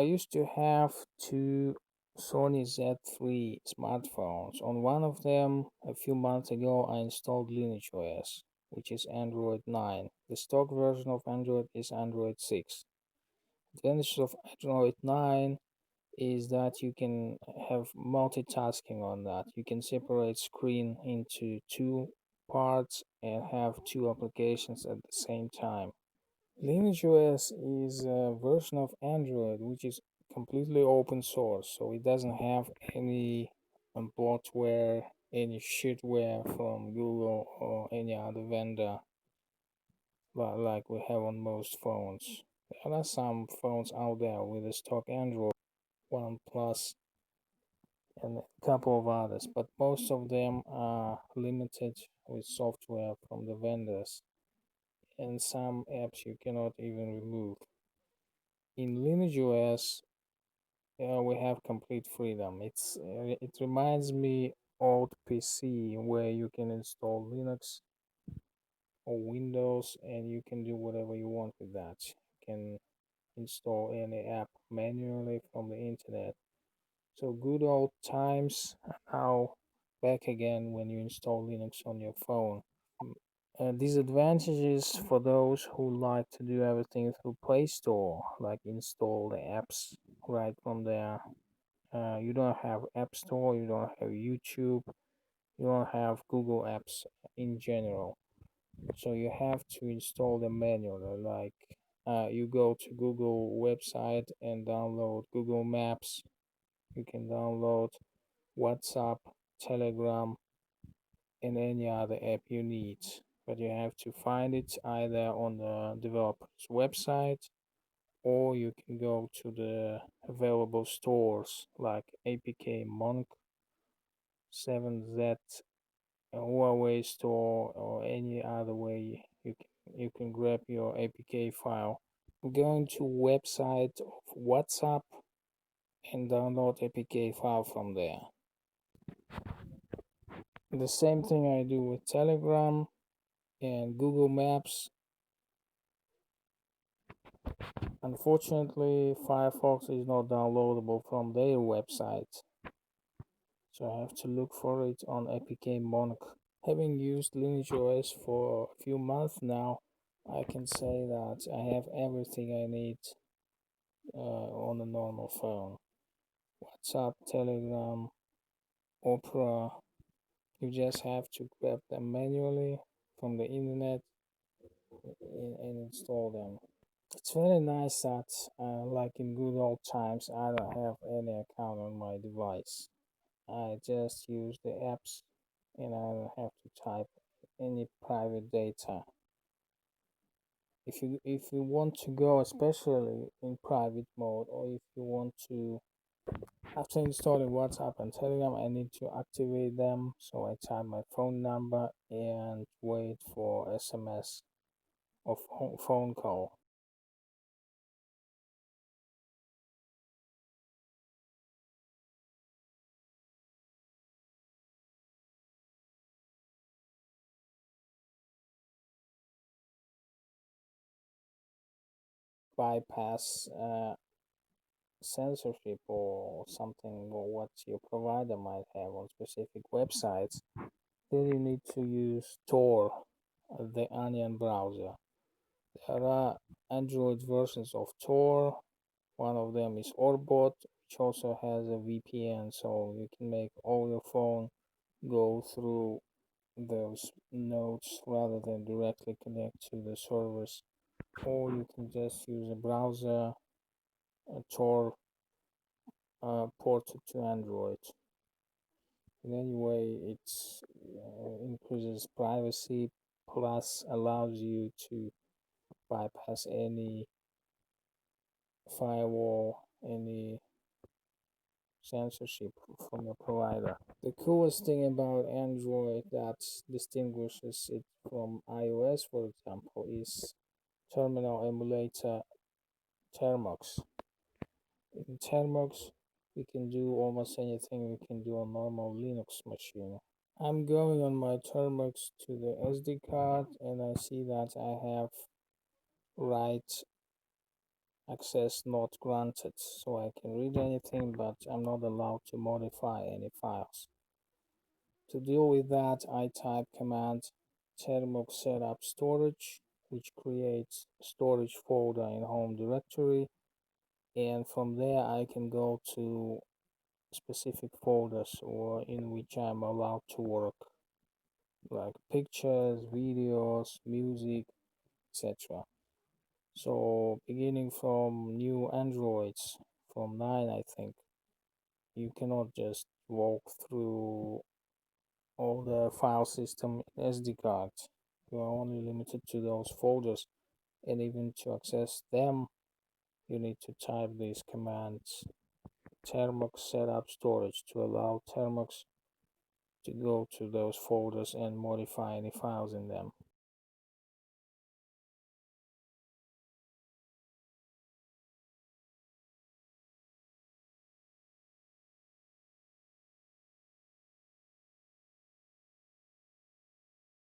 I used to have two Sony Z3 smartphones. On one of them, a few months ago, I installed LineageOS, which is Android 9. The stock version of Android is Android 6. The advantage of Android 9 is that you can have multitasking on that. You can separate screen into two parts and have two applications at the same time. LineageOS is a version of Android which is completely open source, so it doesn't have any bloatware, any shitware from Google or any other vendor like we have on most phones. There are some phones out there with a stock Android, OnePlus, and a couple of others, but most of them are limited with software from the vendors, and some apps you cannot even remove. In LineageOS, we have complete freedom. It reminds me old PC where you can install Linux or Windows and you can do whatever you want with that. You can install any app manually from the internet. So good old times are now back again when you install Linux on your phone. Disadvantages for those who like to do everything through Play Store, like install the apps right from there. You don't have App Store, you don't have YouTube, you don't have Google Apps in general. So you have to install them manually. Like you go to Google website and download Google Maps. You can download WhatsApp, Telegram, and any other app you need. But you have to find it either on the developer's website or you can go to the available stores like APK Monk, 7Z, Huawei store, or any other way you can grab your APK file. Going to website of WhatsApp and download APK file from there. The same thing I do with Telegram and Google Maps. Unfortunately, Firefox is not downloadable from their website, so I have to look for it on APK Monk. Having used LineageOS for a few months now, I can say that I have everything I need on a normal phone. WhatsApp, Telegram, Opera. You just have to grab them manually from the internet and install them. It's very nice that, like in good old times, I don't have any account on my device. I just use the apps and I don't have to type any private data. If you want to go, especially in private mode, or if you want to, after installing WhatsApp and Telegram, I need to activate them. So I type my phone number and wait for SMS or phone call. Bypass censorship or something, or what your provider might have on specific websites, then you need to use Tor, the Onion browser. There are Android versions of Tor. One of them is Orbot, which also has a VPN, so you can make all your phone go through those nodes rather than directly connect to the servers. Or you can just use a browser, a Tor ported to Android. In any way, it increases privacy plus allows you to bypass any firewall, any censorship from your provider. The coolest thing about Android that distinguishes it from iOS, for example, is terminal emulator Termux. In Termux, we can do almost anything we can do on normal Linux machine. I'm going on my Termux to the SD card and I see that I have write access not granted. So I can read anything, but I'm not allowed to modify any files. To deal with that, I type command termux setup storage, which creates storage folder in home directory, and from there I can go to specific folders or in which I'm allowed to work, like pictures, videos, music, etc. So beginning from new Androids, from 9 I think, you cannot just walk through all the file system SD card. You are only limited to those folders, and even to access them, you need to type these commands termux setup storage to allow termux to go to those folders and modify any files in them.